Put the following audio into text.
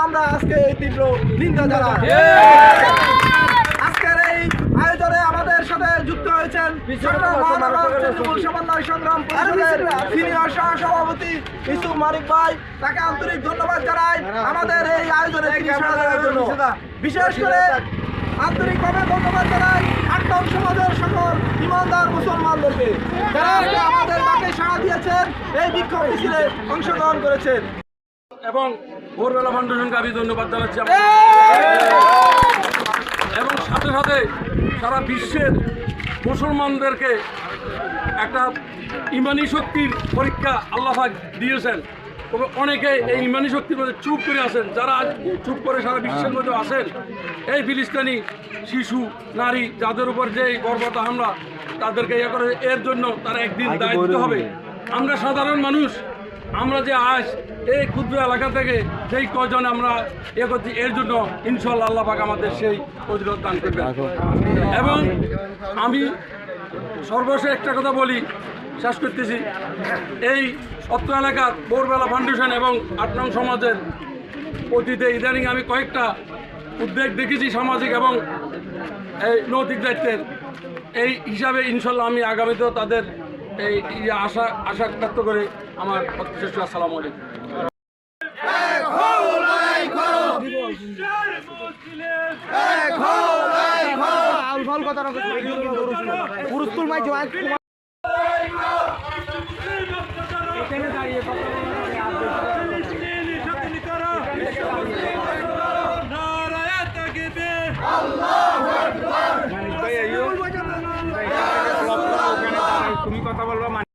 আমরা আজকে এই তীব্র নিন্দা জানাই। আজকের এই আয়োজনে আমাদের সাথে যুক্ত হয়েছেন চট্টগ্রাম মহানগর তৃণমূল সমন্বয় সংগ্রাম পরিষদের সিনিয়র সহসভাপতি ইউসুফ মানিক ভাই, তাকে আন্তরিক ধন্যবাদ জানাই আমাদের এই আয়োজনে সাড়া দেওয়ার জন্য। বিশেষ করে আন্তরিকভাবে ধন্যবাদ জানাই আটক সমাজের সকল ইমানদার মুসলমানদেরকে, যারা আমাদের ডাকে সাড়া দিয়েছেন, এই বিক্ষোভ মিছিলে অংশগ্রহণ করেছেন। এবং ভোরবেলা ফাউন্ডেশনকে আমি ধন্যবাদ জানাচ্ছি এবং সাথে সাথে সারা বিশ্বের মুসলমানদেরকে একটা ইমানি শক্তির পরীক্ষা আল্লাহ পাক দিয়েছেন। তবে অনেকে এই ইমানি শক্তির মধ্যে চুপ করে আছেন, যারা আজ চুপ করে সারা বিশ্বের মধ্যে আসেন এই ফিলিস্তিনি শিশু নারী যাদের উপর যে বর্বরতা হামলা, তাদেরকে ইয়ে করে এর জন্য তারা একদিন দায় দিতে হবে। আমরা সাধারণ মানুষ, আমরা যে আজ এই ক্ষুদ্র এলাকা থেকে যেই কয়জন আমরা এ করছি, এর জন্য ইনশাল্লাহ আল্লাহ পাক আমাদের সেই প্রতিরোধ দান করবেন। এবং আমি সর্বশেষ একটা কথা বলি, শেষ করতেছি, এই অত্র এলাকার ভোরবেলা ফাউন্ডেশন এবং ৮ নং সমাজের অতীতে ইদানিং আমি কয়েকটা উদ্যোগ দেখেছি সামাজিক এবং এই নৈতিক দায়িত্বের, এই হিসাবে ইনশাল্লাহ আমি আগামীতেও তাদের এই আশা ব্যক্ত করে আমার শেষ। আসসালামু আলাইকুম। তুমি কথা বলবা।